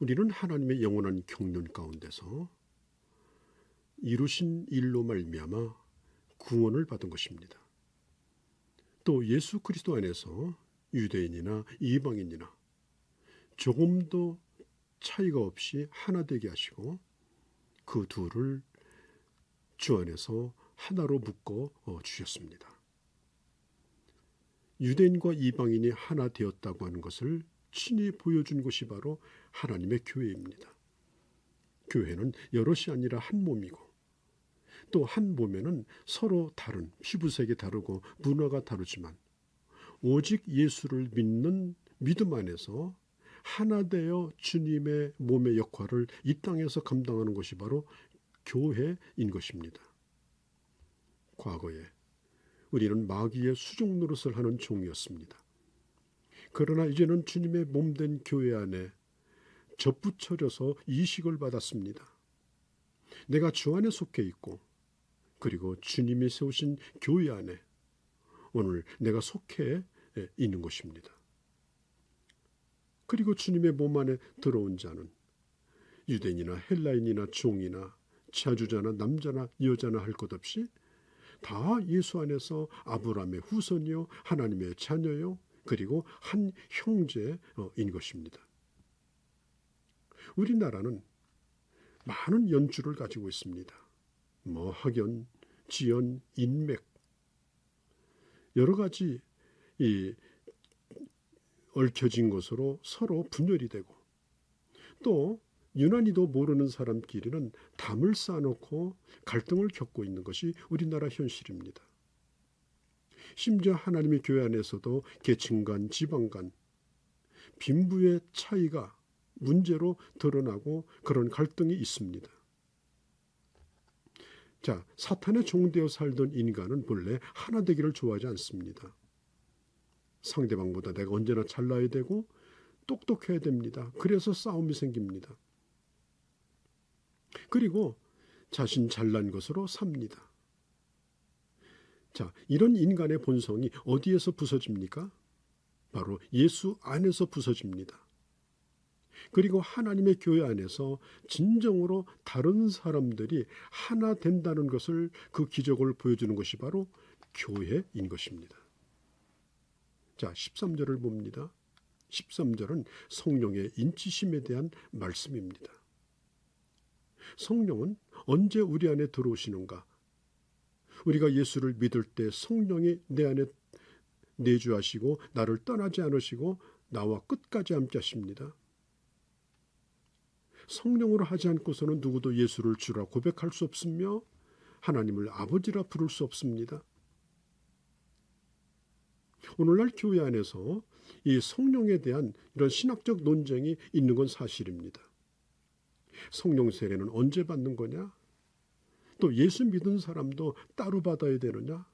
우리는 하나님의 영원한 경륜 가운데서 이루신 일로 말미암아 구원을 받은 것입니다. 또 예수 그리스도 안에서 유대인이나 이방인이나 조금도 차이가 없이 하나 되게 하시고 그 둘을 주 안에서 하나로 묶어 주셨습니다. 유대인과 이방인이 하나 되었다고 하는 것을 친히 보여준 것이 바로 하나님의 교회입니다. 교회는 여럿이 아니라 한 몸이고 또 한 몸에는 서로 다른 피부색이 다르고 문화가 다르지만 오직 예수를 믿는 믿음 안에서 하나 되어 주님의 몸의 역할을 이 땅에서 감당하는 것이 바로 교회인 것입니다. 과거에 우리는 마귀의 수종 노릇을 하는 종이었습니다. 그러나 이제는 주님의 몸된 교회 안에 접붙여져서 이식을 받았습니다. 내가 주 안에 속해 있고 그리고 주님이 세우신 교회 안에 오늘 내가 속해 있는 것입니다. 그리고 주님의 몸 안에 들어온 자는 유대인이나 헬라인이나 종이나 자주자나 남자나 여자나 할 것 없이 다 예수 안에서 아브라함의 후손이요 하나님의 자녀요 그리고 한 형제인 것입니다. 우리나라는 많은 연주를 가지고 있습니다. 학연, 지연, 인맥 여러 가지 얽혀진 것으로 서로 분열이 되고 또 유난히도 모르는 사람끼리는 담을 쌓아놓고 갈등을 겪고 있는 것이 우리나라 현실입니다. 심지어 하나님의 교회 안에서도 계층 간, 지방 간 빈부의 차이가 문제로 드러나고 그런 갈등이 있습니다. 자, 사탄의 종되어 살던 인간은 본래 하나 되기를 좋아하지 않습니다. 상대방보다 내가 언제나 잘나야 되고 똑똑해야 됩니다. 그래서 싸움이 생깁니다. 그리고 자신 잘난 것으로 삽니다. 자, 이런 인간의 본성이 어디에서 부서집니까? 바로 예수 안에서 부서집니다. 그리고 하나님의 교회 안에서 진정으로 다른 사람들이 하나 된다는 것을 그 기적을 보여주는 것이 바로 교회인 것입니다. 자, 13절을 봅니다. 13절은 성령의 인치심에 대한 말씀입니다. 성령은 언제 우리 안에 들어오시는가? 우리가 예수를 믿을 때 성령이 내 안에 내주하시고 나를 떠나지 않으시고 나와 끝까지 함께 하십니다. 성령으로 하지 않고서는 누구도 예수를 주라 고백할 수 없으며 하나님을 아버지라 부를 수 없습니다. 오늘날 교회 안에서 이 성령에 대한 이런 신학적 논쟁이 있는 건 사실입니다. 성령 세례는 언제 받는 거냐? 또 예수 믿은 사람도 따로 받아야 되느냐?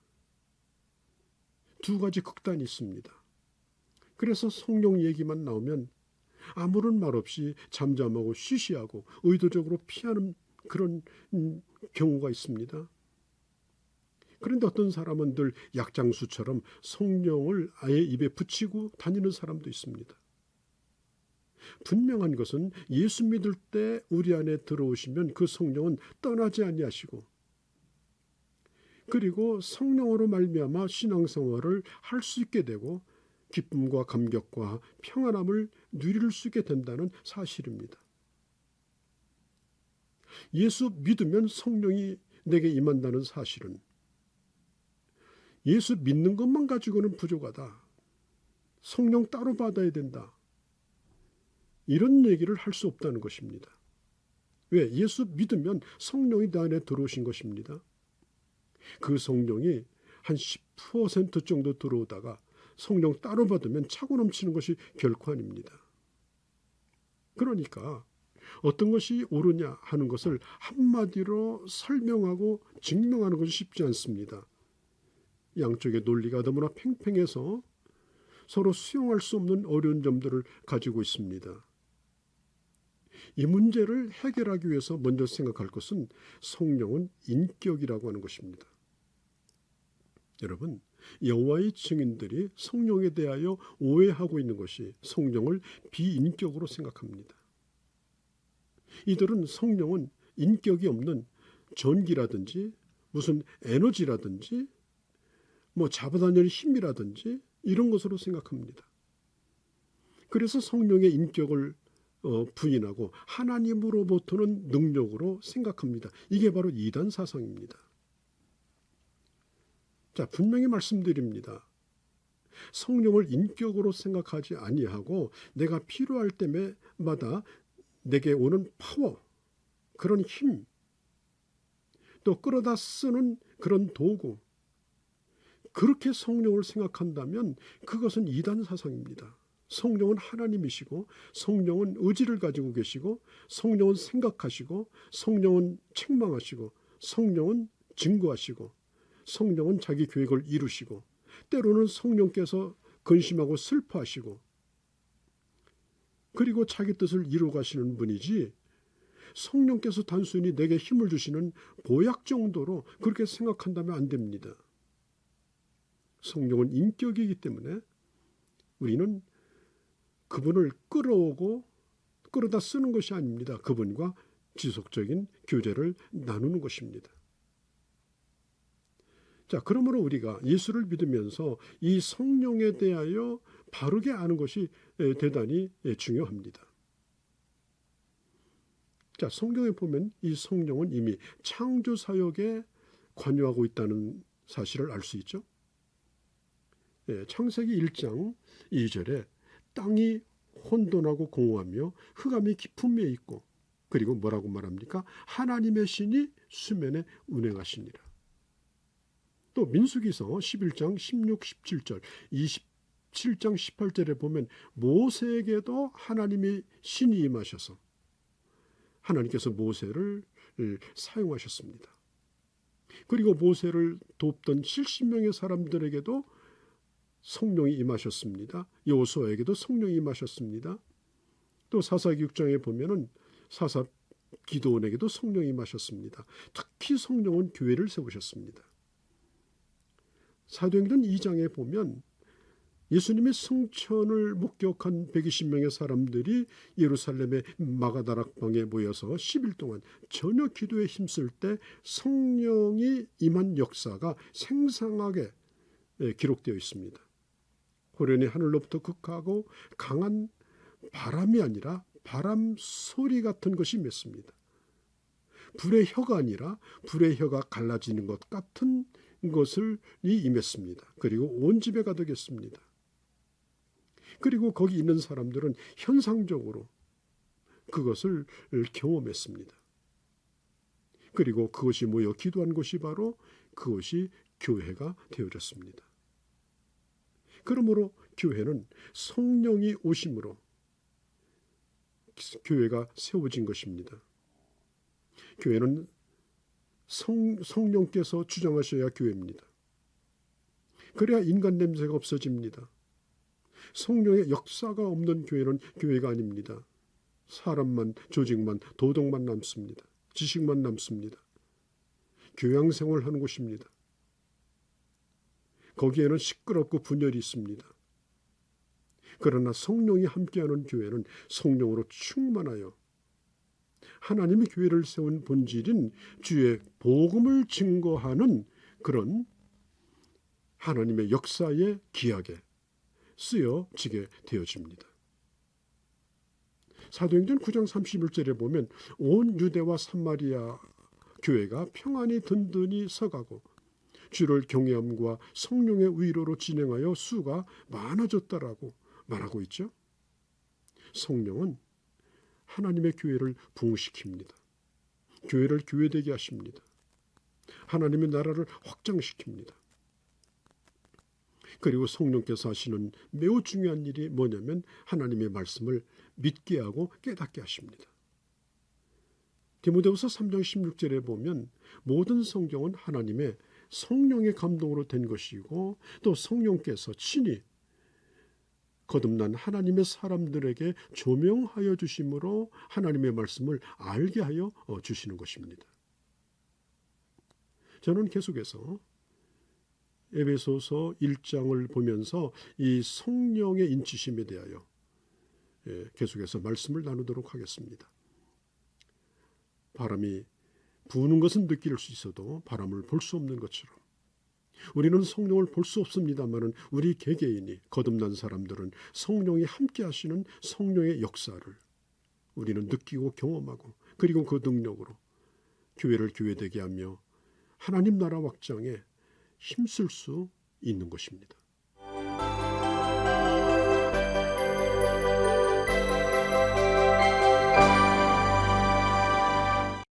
두 가지 극단이 있습니다. 그래서 성령 얘기만 나오면 아무런 말 없이 잠잠하고 쉬쉬하고 의도적으로 피하는 그런 경우가 있습니다. 그런데 어떤 사람은 늘 약장수처럼 성령을 아예 입에 붙이고 다니는 사람도 있습니다. 분명한 것은 예수 믿을 때 우리 안에 들어오시면 그 성령은 떠나지 아니하시고 그리고 성령으로 말미암아 신앙생활을 할 수 있게 되고 기쁨과 감격과 평안함을 누릴 수 있게 된다는 사실입니다. 예수 믿으면 성령이 내게 임한다는 사실은 예수 믿는 것만 가지고는 부족하다. 성령 따로 받아야 된다. 이런 얘기를 할 수 없다는 것입니다. 왜? 예수 믿으면 성령이 내 안에 들어오신 것입니다. 그 성령이 한 10% 정도 들어오다가 성령 따로 받으면 차고 넘치는 것이 결코 아닙니다. 그러니까 어떤 것이 옳으냐 하는 것을 한마디로 설명하고 증명하는 것이 쉽지 않습니다. 양쪽의 논리가 너무나 팽팽해서 서로 수용할 수 없는 어려운 점들을 가지고 있습니다. 이 문제를 해결하기 위해서 먼저 생각할 것은 성령은 인격이라고 하는 것입니다. 여러분, 여호와의 증인들이 성령에 대하여 오해하고 있는 것이 성령을 비인격으로 생각합니다. 이들은 성령은 인격이 없는 전기라든지 무슨 에너지라든지 뭐 잡아다니는 힘이라든지 이런 것으로 생각합니다. 그래서 성령의 인격을 부인하고 하나님으로부터는 능력으로 생각합니다. 이게 바로 이단 사상입니다. 자, 분명히 말씀드립니다. 성령을 인격으로 생각하지 아니하고 내가 필요할 때마다 내게 오는 파워, 그런 힘, 또 끌어다 쓰는 그런 도구, 그렇게 성령을 생각한다면 그것은 이단 사상입니다. 성령은 하나님이시고 성령은 의지를 가지고 계시고 성령은 생각하시고 성령은 책망하시고 성령은 증거하시고 성령은 자기 계획을 이루시고 때로는 성령께서 근심하고 슬퍼하시고 그리고 자기 뜻을 이루어 가시는 분이지 성령께서 단순히 내게 힘을 주시는 보약 정도로 그렇게 생각한다면 안 됩니다. 성령은 인격이기 때문에 우리는 그분을 끌어오고 끌어다 쓰는 것이 아닙니다. 그분과 지속적인 교제를 나누는 것입니다. 자, 그러므로 우리가 예수를 믿으면서 이 성령에 대하여 바르게 아는 것이 대단히 중요합니다. 자, 성경에 보면 이 성령은 이미 창조 사역에 관여하고 있다는 사실을 알 수 있죠. 창세기 1장 2절에 땅이 혼돈하고 공허하며 흑암이 깊은 데 있고 그리고 뭐라고 말합니까? 하나님의 신이 수면에 운행하시니라. 또 민수기서 11장 16, 17절 27장 18절에 보면 모세에게도 하나님의 신이 임하셔서 하나님께서 모세를 사용하셨습니다. 그리고 모세를 돕던 70명의 사람들에게도 성령이 임하셨습니다. 여호수아에게도 성령이 임하셨습니다. 또 사사기 6장에 보면은 사사 기도원에게도 성령이 임하셨습니다. 특히 성령은 교회를 세우셨습니다. 사도행전 2장에 보면 예수님의 승천을 목격한 120명의 사람들이 예루살렘의 마가다락방에 모여서 10일 동안 저녁 기도에 힘쓸 때 성령이 임한 역사가 생생하게 기록되어 있습니다. 호련히 하늘로부터 극하고 강한 바람이 아니라 바람 소리 같은 것이 맺습니다. 불의 혀가 아니라 불의 혀가 갈라지는 것 같은 것을 임했습니다. 그리고 온 집에 가득했습니다. 그리고 거기 있는 사람들은 현상적으로 그것을 경험했습니다. 그리고 그것이 모여 기도한 곳이 바로 그것이 교회가 되어졌습니다. 그러므로 교회는 성령이 오심으로 교회가 세워진 것입니다. 교회는 성령께서 주장하셔야 교회입니다. 그래야 인간 냄새가 없어집니다. 성령의 역사가 없는 교회는 교회가 아닙니다. 사람만, 조직만, 도덕만 남습니다. 지식만 남습니다. 교양생활을 하는 곳입니다. 거기에는 시끄럽고 분열이 있습니다. 그러나 성령이 함께하는 교회는 성령으로 충만하여 하나님의 교회를 세운 본질인 주의 복음을 증거하는 그런 하나님의 역사에 귀하게 쓰여지게 되어집니다. 사도행전 9장 31절에 보면 온 유대와 사마리아 교회가 평안히 든든히 서가고 주를 경외함과 성령의 위로로 진행하여 수가 많아졌다라고 말하고 있죠. 성령은 하나님의 교회를 부흥시킵니다. 교회를 교회되게 하십니다. 하나님의 나라를 확장시킵니다. 그리고 성령께서 하시는 매우 중요한 일이 뭐냐면 하나님의 말씀을 믿게 하고 깨닫게 하십니다. 디모데후서 3장 16절에 보면 모든 성경은 하나님의 성령의 감동으로 된 것이고 또 성령께서 친히 거듭난 하나님의 사람들에게 조명하여 주심으로 하나님의 말씀을 알게 하여 주시는 것입니다. 저는 계속해서 에베소서 1장을 보면서 이 성령의 인치심에 대하여 계속해서 말씀을 나누도록 하겠습니다. 바람이 부는 것은 느낄 수 있어도 바람을 볼 수 없는 것처럼 우리는 성령을 볼 수 없습니다마는 우리 개개인이 거듭난 사람들은 성령이 함께 하시는 성령의 역사를 우리는 느끼고 경험하고 그리고 그 능력으로 교회를 교회되게 하며 하나님 나라 확장에 힘쓸 수 있는 것입니다.